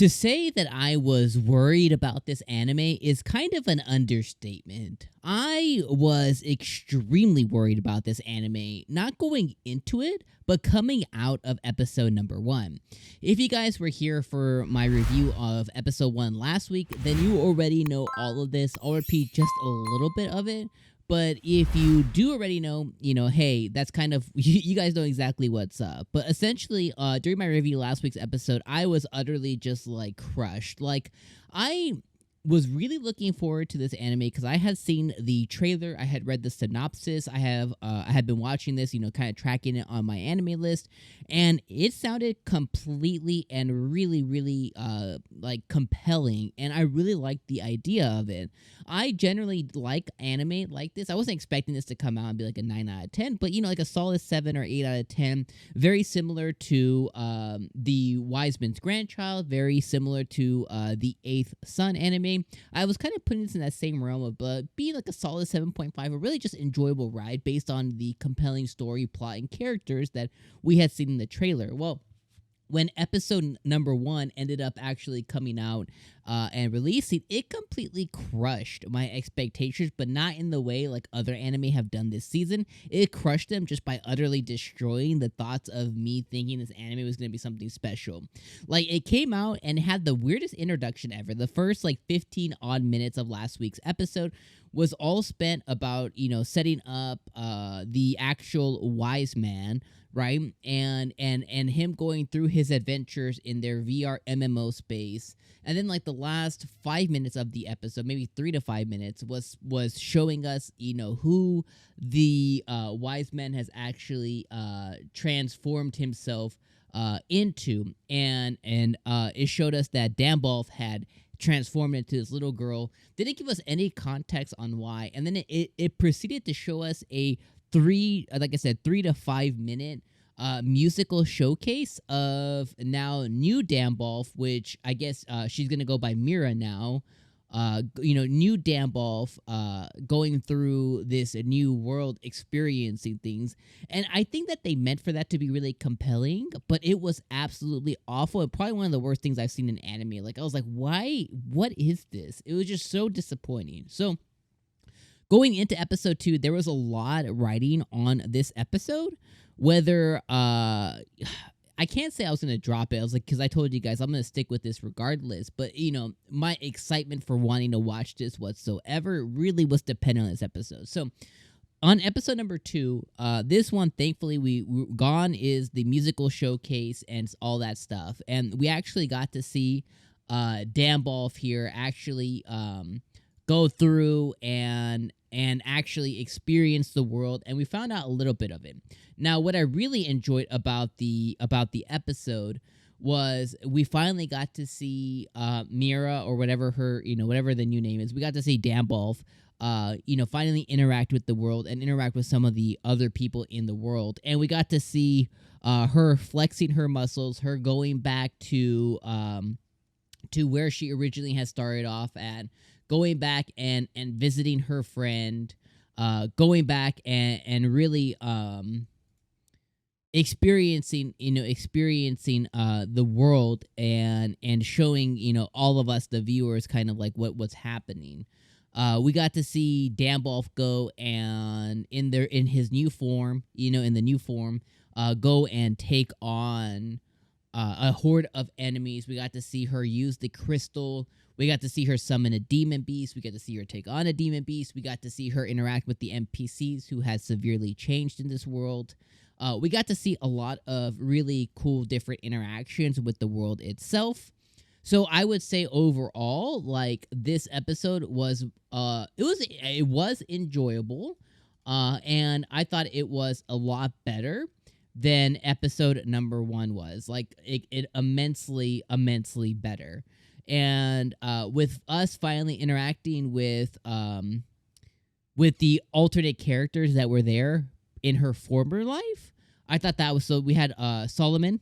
To say that I was worried about this anime is kind of an understatement. I was extremely worried about this anime, not going into it, but coming out of episode number 1. If you guys were here for my review of episode 1 last week, then you already know all of this. I'll repeat just a little bit of it. But if you do already know, hey, that's kind of, you guys know exactly what's up. But essentially, during my review last week's episode, I was utterly just like crushed. Like, I was really looking forward to this anime because I had seen the trailer, I had read the synopsis, I had been watching this, kind of tracking it on my anime list, and it sounded completely and really, really like compelling, and I really liked the idea of it. I generally like anime like this. I wasn't expecting this to come out and be like a 9 out of 10, but like a solid 7 or 8 out of 10. Very similar to the 𝐒𝐻𝐵𝐵's Grandchild, very similar to the 8th Son anime. I was kind of putting this in that same realm of being like a solid 7.5, a really just enjoyable ride based on the compelling story, plot, and characters that we had seen in the trailer. Well, when episode number 1 ended up actually coming out and releasing, it completely crushed my expectations, but not in the way like other anime have done this season. It crushed them just by utterly destroying the thoughts of me thinking this anime was going to be something special. Like, it came out and had the weirdest introduction ever. The first like 15 odd minutes of last week's episode was all spent about, setting up the actual wise man, right? And him going through his adventures in their VR MMO space. And then like the last 5 minutes of the episode, maybe 3 to 5 minutes, was showing us, who the wise man has actually transformed himself into. And it showed us that Dambolf had transformed into this little girl. Didn't give us any context on why. And then it proceeded to show us a 3 to 5 minute musical showcase of now new Dambolf, which I guess she's gonna go by Mira now. New Dambolf going through this new world, experiencing things. And I think that they meant for that to be really compelling, but it was absolutely awful. And probably one of the worst things I've seen in anime. Like, I was like, why? What is this? It was just so disappointing. So, going into episode 2, there was a lot writing on this episode. Whether I can't say I was going to drop it. I was like, because I told you guys I'm going to stick with this regardless. But, my excitement for wanting to watch this whatsoever really was dependent on this episode. So, on episode number 2, this one, thankfully, we gone is the musical showcase and all that stuff. And we actually got to see Dambolf here actually go through and actually experience the world, and we found out a little bit of it. Now, what I really enjoyed about the episode was we finally got to see Mira, or whatever her, whatever the new name is. We got to see Dambolf, finally interact with the world and interact with some of the other people in the world, and we got to see her flexing her muscles, her going back to where she originally had started off at. Going back and visiting her friend, going back and really experiencing the world and showing all of us, the viewers, kind of like what's happening. We got to see Dambolf go and in his new form, go and take on a horde of enemies. We got to see her use the crystal. We got to see her summon a demon beast. We got to see her take on a demon beast. We got to see her interact with the NPCs who had severely changed in this world. We got to see a lot of really cool different interactions with the world itself. So I would say overall, like, this episode was it was enjoyable, and I thought it was a lot better than episode number 1 was. Like, it immensely better. And with us finally interacting with the alternate characters that were there in her former life, I thought that was so. We had Solomon,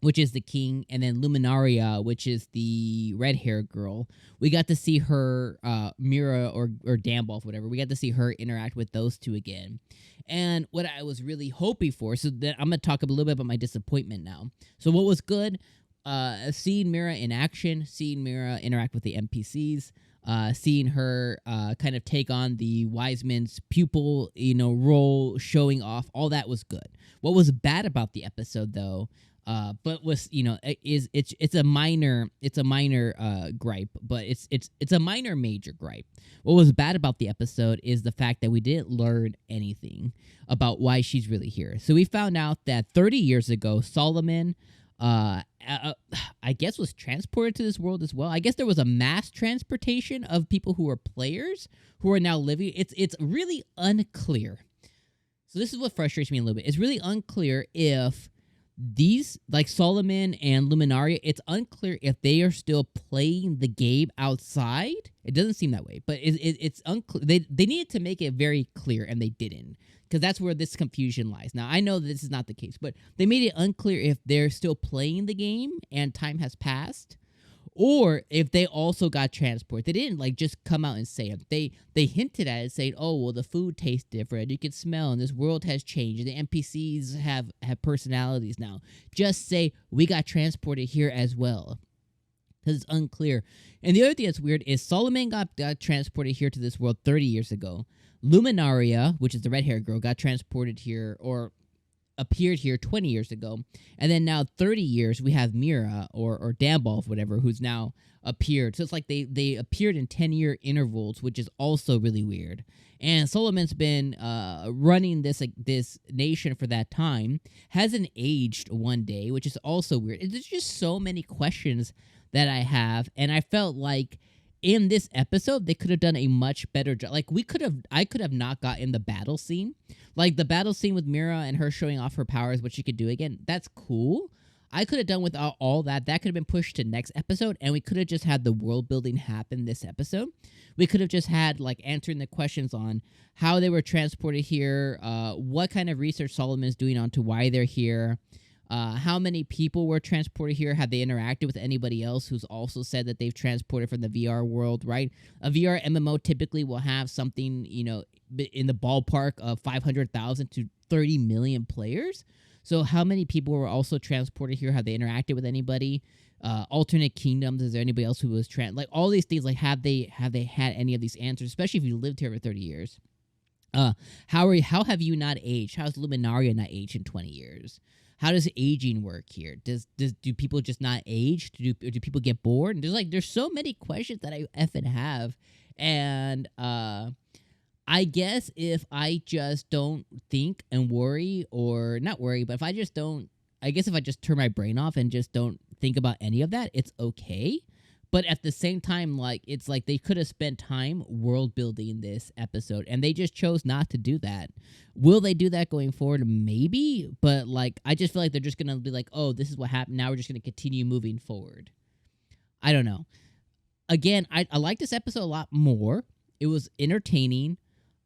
which is the king, and then Luminaria, which is the red-haired girl. We got to see her, Mira or Dambolf, whatever. We got to see her interact with those two again. And what I was really hoping for, so that I'm going to talk a little bit about my disappointment now. So what was good? seeing Mira in action, seeing Mira interact with the NPCs, seeing her kind of take on the wise man's pupil, role, showing off, all that was good. What was bad about the episode, though, but was it's a minor gripe, but it's a minor major gripe. What was bad about the episode is the fact that we didn't learn anything about why she's really here. So we found out that 30 years ago, Solomon, I guess, was transported to this world as well. I guess there was a mass transportation of people who were players who are now living. It's really unclear. So this is what frustrates me a little bit. It's really unclear if these, like Solomon and Luminaria, it's unclear if they are still playing the game outside. It doesn't seem that way, but it's unclear. They needed to make it very clear, and they didn't, because that's where this confusion lies. Now, I know that this is not the case, but they made it unclear if they're still playing the game and time has passed, or if they also got transported. They didn't just come out and say it. They hinted at it, saying, "Oh, well, the food tastes different. You can smell, and this world has changed. And the NPCs have personalities now." Just say we got transported here as well, because it's unclear. And the other thing that's weird is Solomon got transported here to this world 30 years ago. Luminaria, which is the red-haired girl, got transported here, or appeared here 20 years ago. And then now 30 years, we have Mira, or Dambolf, whatever, who's now appeared. So it's like they appeared in 10-year intervals, which is also really weird. And Solomon's been running this nation for that time, hasn't aged one day, which is also weird. There's just so many questions that I have, and I felt like in this episode, they could have done a much better job. I could have not gotten the battle scene. Like, the battle scene with Mira and her showing off her powers, what she could do again, that's cool. I could have done without all that. That could have been pushed to next episode, and we could have just had the world building happen this episode. We could have just had, answering the questions on how they were transported here, what kind of research Solomon's doing onto why they're here, how many people were transported here? Have they interacted with anybody else who's also said that they've transported from the VR world, right? A VR MMO typically will have something, in the ballpark of 500,000 to 30 million players. So how many people were also transported here? Have they interacted with anybody? Alternate kingdoms, is there anybody else who was all these things, have they had any of these answers, especially if you lived here for 30 years? How have you not aged? How's Luminaria not aged in 20 years? How does aging work here? Do people just not age? Do people get bored? And there's so many questions that I effing have, and I guess if I just don't think and worry, or not worry, but if I just turn my brain off and just don't think about any of that, it's okay. But at the same time, it's like they could have spent time world building this episode, and they just chose not to do that. Will they do that going forward? Maybe, but I just feel like they're just gonna be like, "Oh, this is what happened. Now we're just gonna continue moving forward." I don't know. Again, I like this episode a lot more. It was entertaining.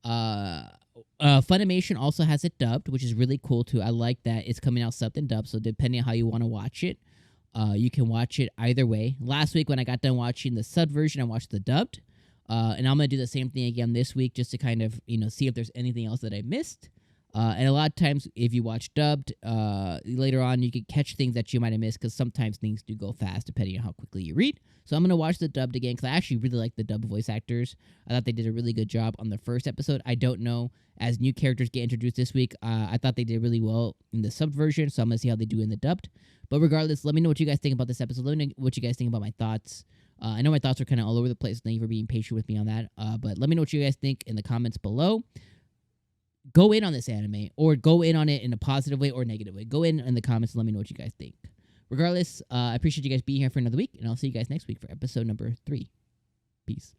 Funimation also has it dubbed, which is really cool too. I like that it's coming out subbed and dubbed. So depending on how you want to watch it. You can watch it either way. Last week when I got done watching the sub version, I watched the dubbed. And I'm going to do the same thing again this week just to kind of, see if there's anything else that I missed. And a lot of times if you watch dubbed, later on you can catch things that you might have missed, because sometimes things do go fast depending on how quickly you read. So I'm going to watch the dubbed again because I actually really like the dubbed voice actors. I thought they did a really good job on the first episode. I don't know, as new characters get introduced this week, I thought they did really well in the subbed version, so I'm going to see how they do in the dubbed. But regardless, let me know what you guys think about this episode. Let me know what you guys think about my thoughts. I know my thoughts are kind of all over the place. Thank you for being patient with me on that. But let me know what you guys think in the comments below. Go in on this anime, or go in on it in a positive way or negative way. Go in the comments and let me know what you guys think. Regardless, I appreciate you guys being here for another week, and I'll see you guys next week for episode number 3. Peace.